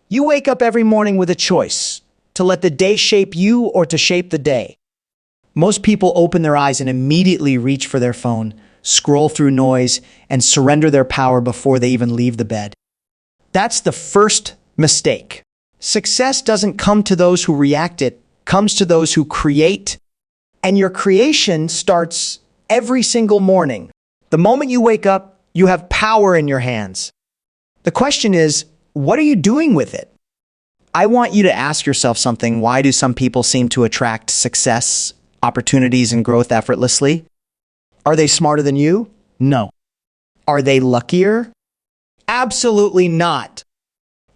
You wake up every morning with a choice to let the day shape you or to shape the day. Most people open their eyes and immediately reach for their phone, scroll through noise, and surrender their power before they even leave the bed. That's the first mistake. Success doesn't come to those who react, it comes to those who create. And your creation starts every single morning. The moment you wake up, you have power in your hands. The question is, what are you doing with it? I want you to ask yourself something. Why do some people seem to attract success, opportunities, and growth effortlessly? Are they smarter than you? No. Are they luckier? Absolutely not.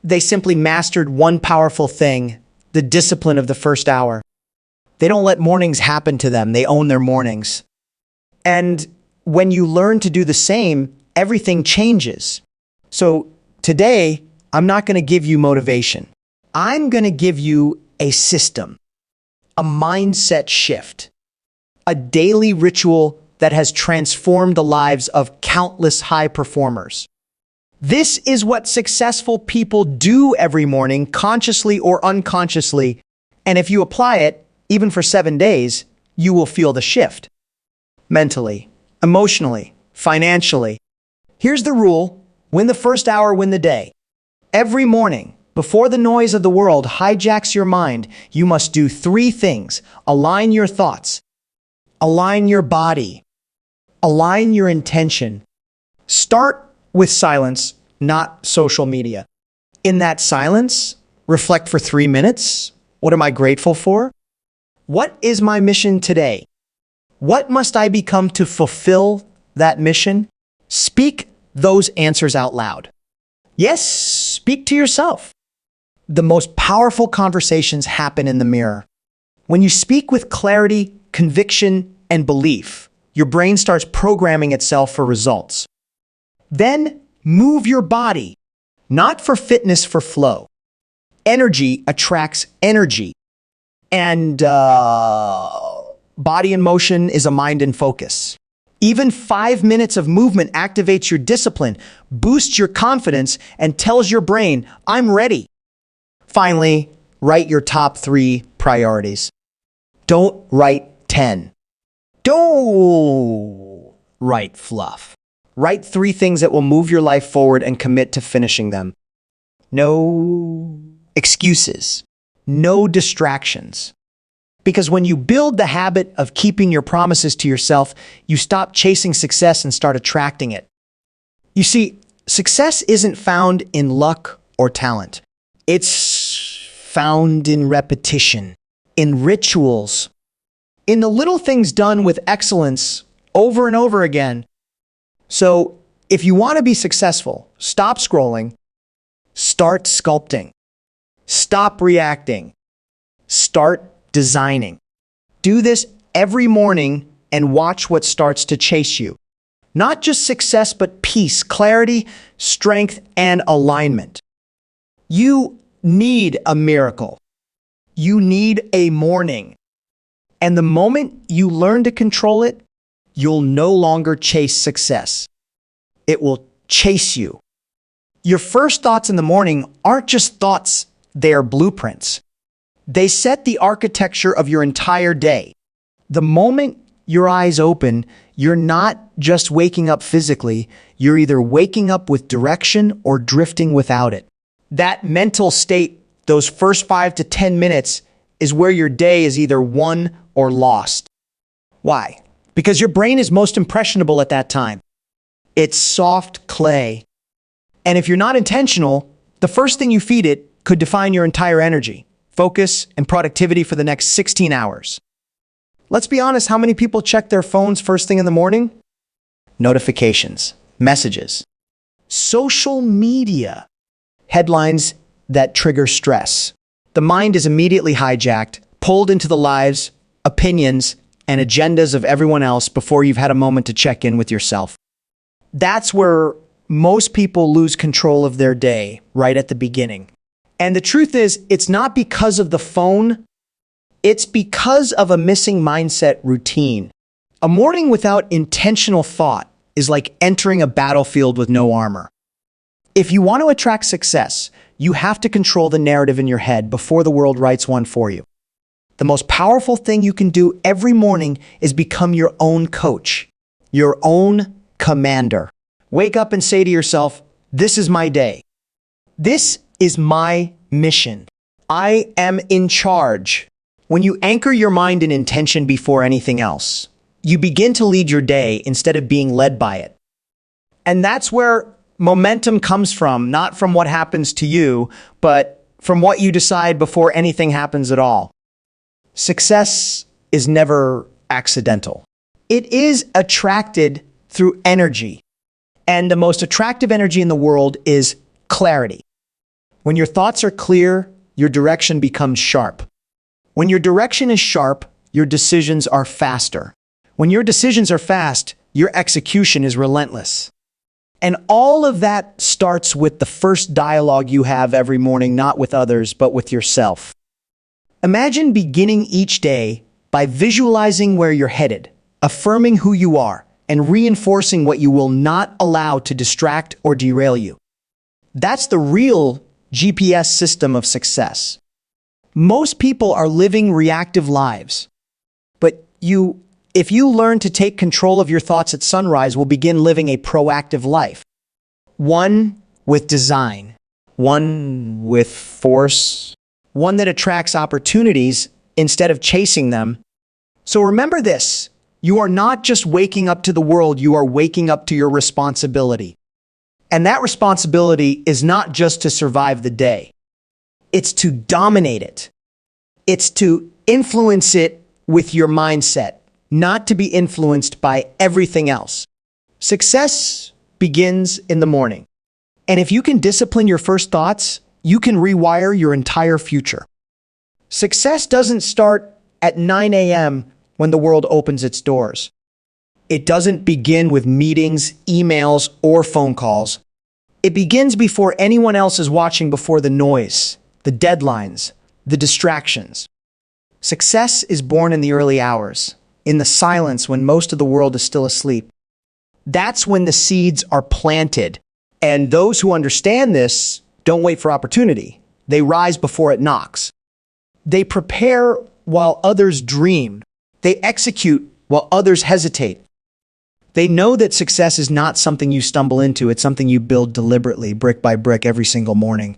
They simply mastered one powerful thing, the discipline of the first hour. They don't let mornings happen to them. They own their mornings. And when you learn to do the same, everything changes. So today, I'm not going to give you motivation. I'm going to give you a system, a mindset shift, a daily ritual that has transformed the lives of countless high performers. This is what successful people do every morning, consciously or unconsciously. And if you apply it, even for 7 days, you will feel the shift. Mentally, emotionally, financially. Here's the rule: win the first hour, win the day. Every morning, before the noise of the world hijacks your mind, you must do 3 things. Align your thoughts, align your body, align your intention. Start with silence, not social media. In that silence, reflect for 3 minutes. What am I grateful for? What is my mission today? What must I become to fulfill that mission? Speak those answers out loud. Yes, speak to yourself. The most powerful conversations happen in the mirror. When you speak with clarity, conviction, and belief, your brain starts programming itself for results. Then move your body, not for fitness, for flow. Energy attracts energy. And body in motion is a mind in focus. Even 5 minutes of movement activates your discipline, boosts your confidence, and tells your brain, I'm ready. Finally, write your top 3 priorities. Don't write 10. Don't write fluff. Write 3 things that will move your life forward and commit to finishing them. No excuses. No distractions. Because when you build the habit of keeping your promises to yourself, you stop chasing success and start attracting it. You see, success isn't found in luck or talent. It's found in repetition, in rituals, in the little things done with excellence over and over again. So if you want to be successful, stop scrolling, start sculpting, stop reacting, start designing. Do this every morning and watch what starts to chase you. Not just success, but peace, clarity, strength, and alignment. You need a miracle. You need a morning. And the moment you learn to control it, you'll no longer chase success. It will chase you. Your first thoughts in the morning aren't just thoughts, they are blueprints. They set the architecture of your entire day. The moment your eyes open, you're not just waking up physically, you're either waking up with direction or drifting without it. That mental state, those first 5 to 10 minutes, is where your day is either won or lost. Why? Because your brain is most impressionable at that time. It's soft clay. And if you're not intentional, the first thing you feed it could define your entire energy, focus, and productivity for the next 16 hours. Let's be honest, how many people check their phones first thing in the morning? Notifications, messages, social media, headlines that trigger stress. The mind is immediately hijacked, pulled into the lives, opinions, and agendas of everyone else before you've had a moment to check in with yourself. That's where most people lose control of their day, right at the beginning. And the truth is, it's not because of the phone, it's because of a missing mindset routine. A morning without intentional thought is like entering a battlefield with no armor. If you want to attract success, You have to control the narrative in your head before the world writes one for you. The most powerful thing you can do every morning is become your own coach, your own commander. Wake up and say to yourself, this is my day. This is my mission. I am in charge. When you anchor your mind in intention before anything else, you begin to lead your day instead of being led by it. And that's where momentum comes from, not from what happens to you, but from what you decide before anything happens at all. Success is never accidental. It is attracted through energy. And the most attractive energy in the world is clarity. When your thoughts are clear, your direction becomes sharp. When your direction is sharp, your decisions are faster. When your decisions are fast, your execution is relentless. And all of that starts with the first dialogue you have every morning, not with others, but with yourself. Imagine beginning each day by visualizing where you're headed, affirming who you are, and reinforcing what you will not allow to distract or derail you. That's the real GPS system of success. Most people are living reactive lives, but if you learn to take control of your thoughts at sunrise, will begin living a proactive life. One with design, one with force, one that attracts opportunities instead of chasing them. So remember this, you are not just waking up to the world, you are waking up to your responsibility. And that responsibility is not just to survive the day. It's to dominate it. It's to influence it with your mindset, not to be influenced by everything else. Success begins in the morning. And if you can discipline your first thoughts, you can rewire your entire future. Success doesn't start at 9 a.m. when the world opens its doors. It doesn't begin with meetings, emails, or phone calls. It begins before anyone else is watching, before the noise, the deadlines, the distractions. Success is born in the early hours, in the silence when most of the world is still asleep. That's when the seeds are planted. And those who understand this don't wait for opportunity. They rise before it knocks. They prepare while others dream. They execute while others hesitate. They know that success is not something you stumble into. It's something you build deliberately, brick by brick, every single morning.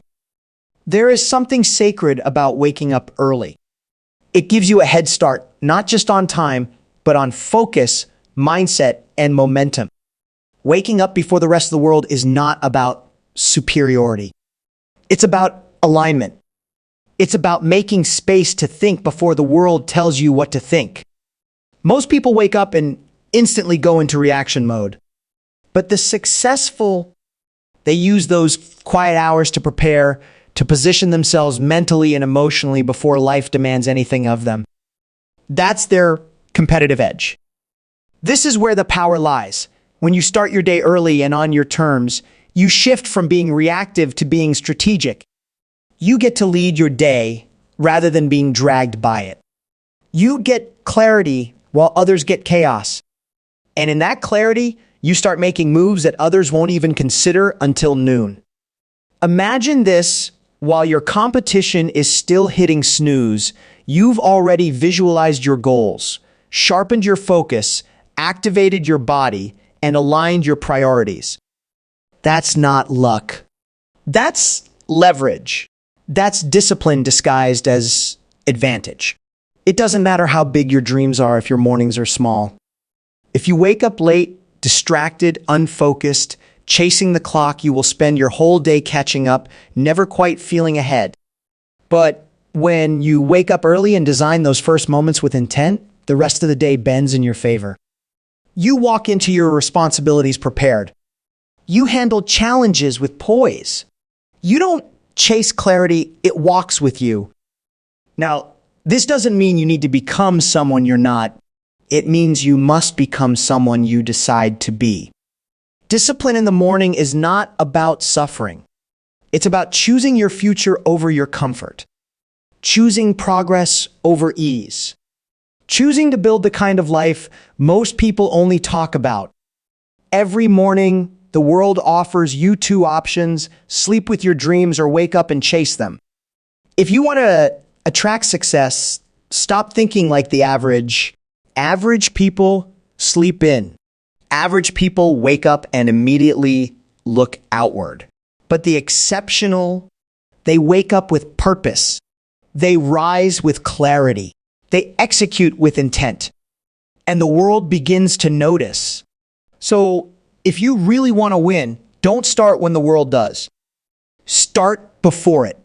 There is something sacred about waking up early. It gives you a head start, not just on time, but on focus, mindset, and momentum. Waking up before the rest of the world is not about superiority. It's about alignment. It's about making space to think before the world tells you what to think. Most people wake up and instantly go into reaction mode. But the successful, they use those quiet hours to prepare, to position themselves mentally and emotionally before life demands anything of them. That's their competitive edge. This is where the power lies. When you start your day early and on your terms, you shift from being reactive to being strategic. You get to lead your day rather than being dragged by it. You get clarity while others get chaos. And in that clarity, you start making moves that others won't even consider until noon. Imagine this: while your competition is still hitting snooze, you've already visualized your goals, sharpened your focus, activated your body, and aligned your priorities. That's not luck. That's leverage. That's discipline disguised as advantage. It doesn't matter how big your dreams are if your mornings are small. If you wake up late, distracted, unfocused, chasing the clock, you will spend your whole day catching up, never quite feeling ahead. But when you wake up early and design those first moments with intent, the rest of the day bends in your favor. You walk into your responsibilities prepared. You handle challenges with poise. You don't chase clarity, it walks with you. Now, this doesn't mean you need to become someone you're not. It means you must become someone you decide to be. Discipline in the morning is not about suffering. It's about choosing your future over your comfort, choosing progress over ease, choosing to build the kind of life most people only talk about. Every morning, the world offers you two options: sleep with your dreams or wake up and chase them. If you want to attract success, stop thinking like the average. Average people sleep in. Average people wake up and immediately look outward. But the exceptional, they wake up with purpose. They rise with clarity. They execute with intent. And the world begins to notice. So if you really want to win, don't start when the world does. Start before it.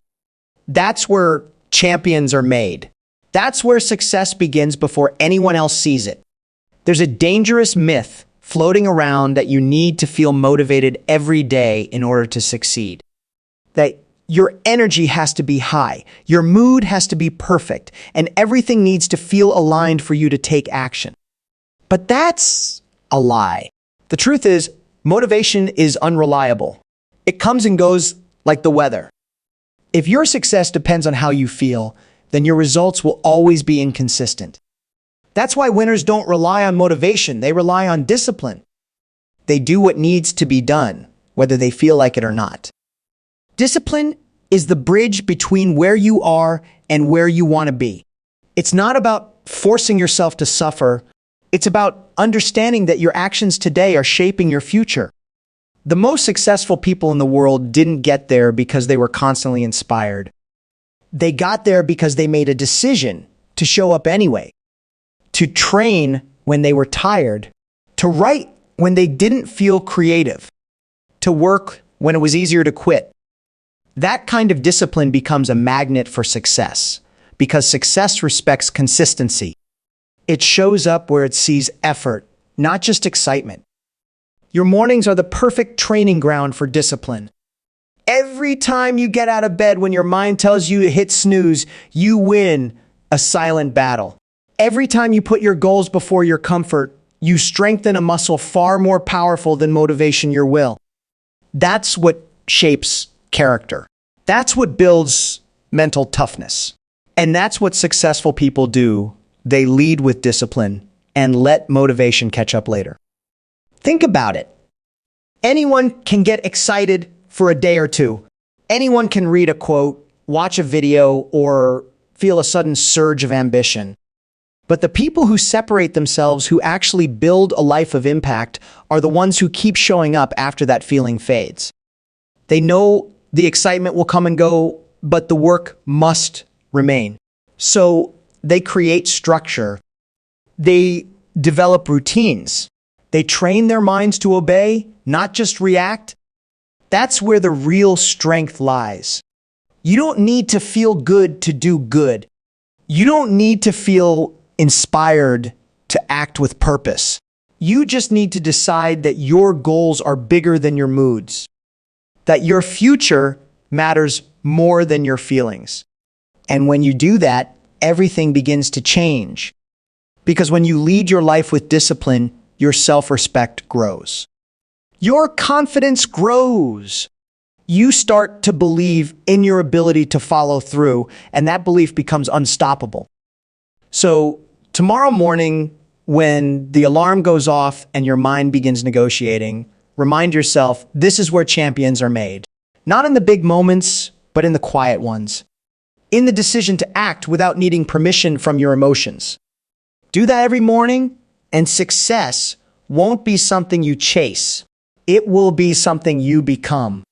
That's where champions are made. That's where success begins before anyone else sees it. There's a dangerous myth floating around that you need to feel motivated every day in order to succeed. That your energy has to be high, your mood has to be perfect, and everything needs to feel aligned for you to take action. But that's a lie. The truth is, motivation is unreliable. It comes and goes like the weather. If your success depends on how you feel, then your results will always be inconsistent. That's why winners don't rely on motivation, they rely on discipline. They do what needs to be done, whether they feel like it or not. Discipline is the bridge between where you are and where you want to be. It's not about forcing yourself to suffer. It's about understanding that your actions today are shaping your future. The most successful people in the world didn't get there because they were constantly inspired. They got there because they made a decision to show up anyway, to train when they were tired, to write when they didn't feel creative, to work when it was easier to quit. That kind of discipline becomes a magnet for success because success respects consistency. It shows up where it sees effort, not just excitement. Your mornings are the perfect training ground for discipline. Every time you get out of bed when your mind tells you to hit snooze, you win a silent battle. Every time you put your goals before your comfort, you strengthen a muscle far more powerful than motivation, your will. That's what shapes character. That's what builds mental toughness. And that's what successful people do. They lead with discipline and let motivation catch up later. Think about it. Anyone can get excited for a day or two. Anyone can read a quote, watch a video, or feel a sudden surge of ambition. But the people who separate themselves, who actually build a life of impact, are the ones who keep showing up after that feeling fades. They know the excitement will come and go, but the work must remain. So they create structure. They develop routines. They train their minds to obey, not just react. That's where the real strength lies. You don't need to feel good to do good. You don't need to feel inspired to act with purpose. You just need to decide that your goals are bigger than your moods, that your future matters more than your feelings. And when you do that, everything begins to change. Because when you lead your life with discipline, your self-respect grows. Your confidence grows. You start to believe in your ability to follow through, and that belief becomes unstoppable. So tomorrow morning, when the alarm goes off and your mind begins negotiating, remind yourself, this is where champions are made. Not in the big moments, but in the quiet ones. In the decision to act without needing permission from your emotions. Do that every morning, and success won't be something you chase. It will be something you become.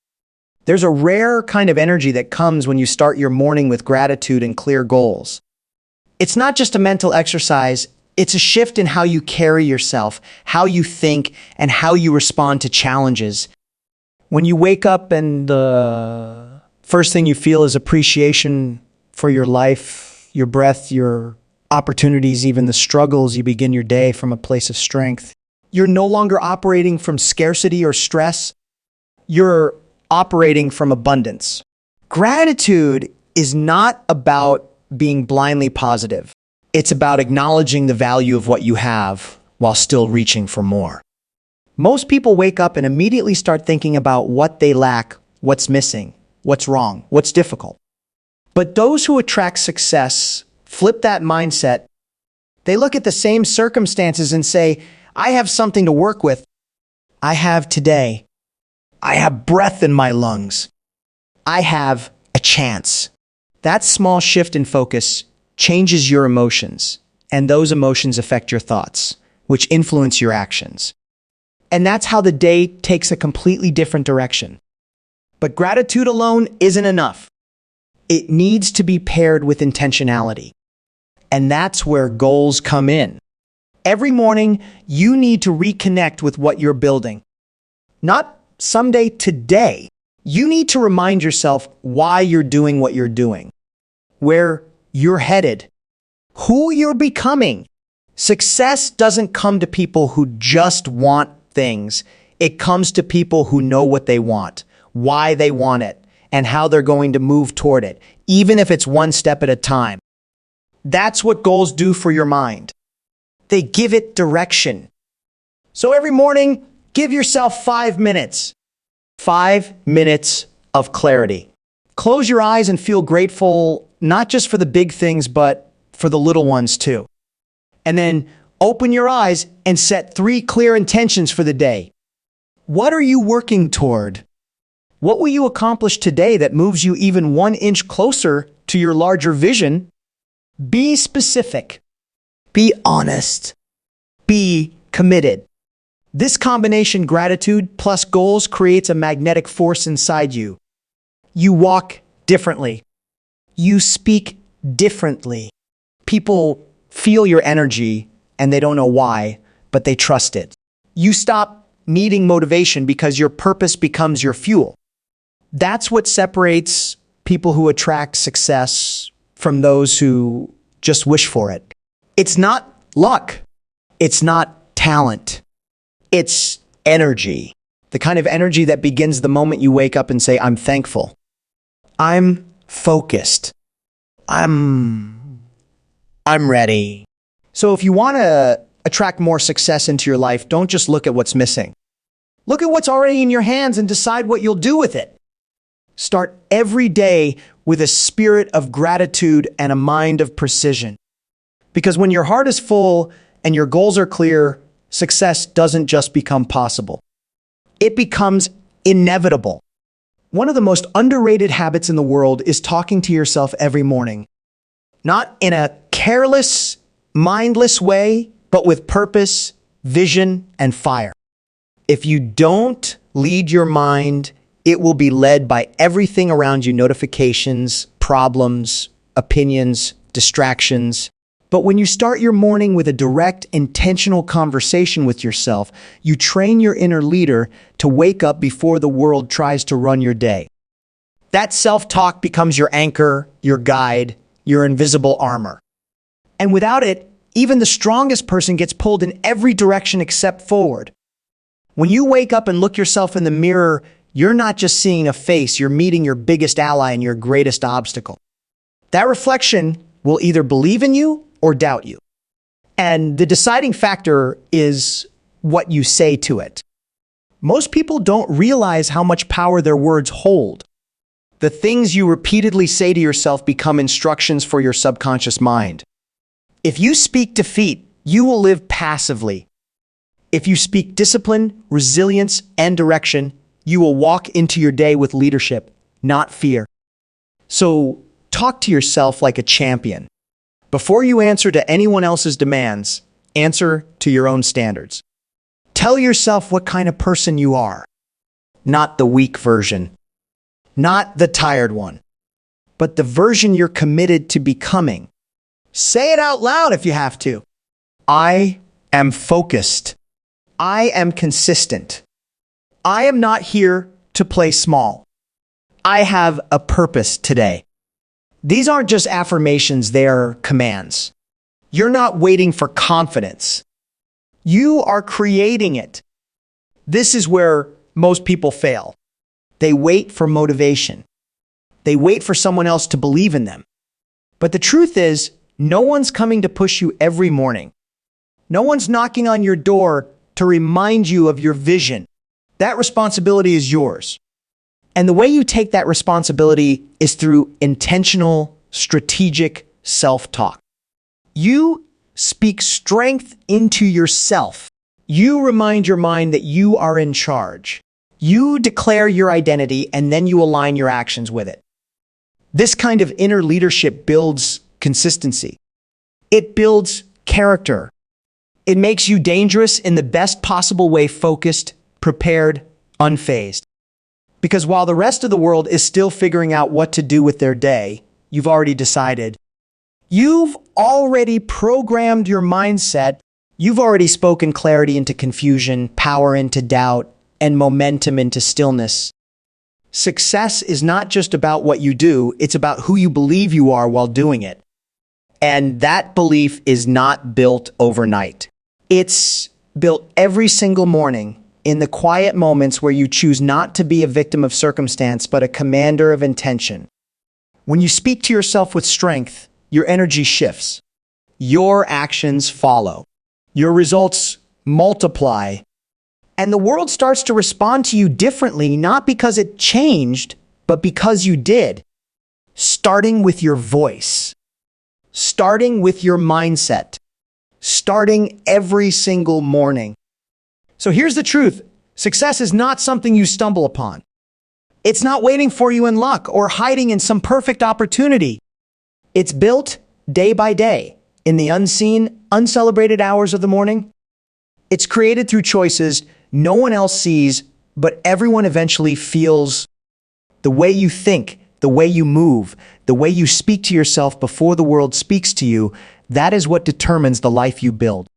There's a rare kind of energy that comes when you start your morning with gratitude and clear goals. It's not just a mental exercise, it's a shift in how you carry yourself, how you think, and how you respond to challenges. When you wake up and the first thing you feel is appreciation for your life, your breath, your opportunities, even the struggles, you begin your day from a place of strength. You're no longer operating from scarcity or stress. You're operating from abundance. Gratitude is not about being blindly positive. It's about acknowledging the value of what you have while still reaching for more. Most people wake up and immediately start thinking about what they lack, what's missing, what's wrong, what's difficult. But those who attract success flip that mindset. They look at the same circumstances and say, I have something to work with. I have today. I have breath in my lungs. I have a chance. That small shift in focus changes your emotions, and those emotions affect your thoughts, which influence your actions. And that's how the day takes a completely different direction. But gratitude alone isn't enough. It needs to be paired with intentionality. And that's where goals come in. Every morning, you need to reconnect with what you're building. Not someday, today. You need to remind yourself why you're doing what you're doing, where you're headed, who you're becoming. Success doesn't come to people who just want things. It comes to people who know what they want, why they want it, and how they're going to move toward it, even if it's one step at a time. That's what goals do for your mind. They give it direction. So every morning, give yourself 5 minutes. 5 minutes of clarity. Close your eyes and feel grateful, not just for the big things, but for the little ones too. And then open your eyes and set 3 clear intentions for the day. What are you working toward? What will you accomplish today that moves you even 1 inch closer to your larger vision? Be specific. Be honest. Be committed. This combination, gratitude plus goals, creates a magnetic force inside you. You walk differently. You speak differently. People feel your energy and they don't know why, but they trust it. You stop needing motivation because your purpose becomes your fuel. That's what separates people who attract success from those who just wish for it. It's not luck. It's not talent. It's energy. The kind of energy that begins the moment you wake up and say, I'm thankful. I'm focused. I'm ready. So if you want to attract more success into your life, don't just look at what's missing. Look at what's already in your hands and decide what you'll do with it. Start every day with a spirit of gratitude and a mind of precision. Because when your heart is full and your goals are clear, success doesn't just become possible. It becomes inevitable. One of the most underrated habits in the world is talking to yourself every morning. Not in a careless, mindless way, but with purpose, vision, and fire. If you don't lead your mind, it will be led by everything around you: notifications, problems, opinions, distractions. But when you start your morning with a direct, intentional conversation with yourself, you train your inner leader to wake up before the world tries to run your day. That self-talk becomes your anchor, your guide, your invisible armor. And without it, even the strongest person gets pulled in every direction except forward. When you wake up and look yourself in the mirror, you're not just seeing a face, you're meeting your biggest ally and your greatest obstacle. That reflection will either believe in you or doubt you. And the deciding factor is what you say to it. Most people don't realize how much power their words hold. The things you repeatedly say to yourself become instructions for your subconscious mind. If you speak defeat, you will live passively. If you speak discipline, resilience, and direction, you will walk into your day with leadership, not fear. So talk to yourself like a champion. Before you answer to anyone else's demands, answer to your own standards. Tell yourself what kind of person you are. Not the weak version. Not the tired one. But the version you're committed to becoming. Say it out loud if you have to. I am focused. I am consistent. I am not here to play small. I have a purpose today. These aren't just affirmations, they are commands. You're not waiting for confidence. You are creating it. This is where most people fail. They wait for motivation. They wait for someone else to believe in them. But the truth is, no one's coming to push you every morning. No one's knocking on your door to remind you of your vision. That responsibility is yours. And the way you take that responsibility is through intentional, strategic self-talk. You speak strength into yourself. You remind your mind that you are in charge. You declare your identity and then you align your actions with it. This kind of inner leadership builds consistency. It builds character. It makes you dangerous in the best possible way, focused, prepared, unfazed. Because while the rest of the world is still figuring out what to do with their day, you've already decided. You've already programmed your mindset. You've already spoken clarity into confusion, power into doubt, and momentum into stillness. Success is not just about what you do, it's about who you believe you are while doing it. And that belief is not built overnight. It's built every single morning in the quiet moments where you choose not to be a victim of circumstance, but a commander of intention. When you speak to yourself with strength, your energy shifts. Your actions follow. Your results multiply. And the world starts to respond to you differently, not because it changed, but because you did. Starting with your voice. Starting with your mindset. Starting every single morning. So here's the truth. Success is not something you stumble upon. It's not waiting for you in luck or hiding in some perfect opportunity. It's built day by day in the unseen, uncelebrated hours of the morning. It's created through choices no one else sees, but everyone eventually feels. The way you think, the way you move, the way you speak to yourself before the world speaks to you, that is what determines the life you build.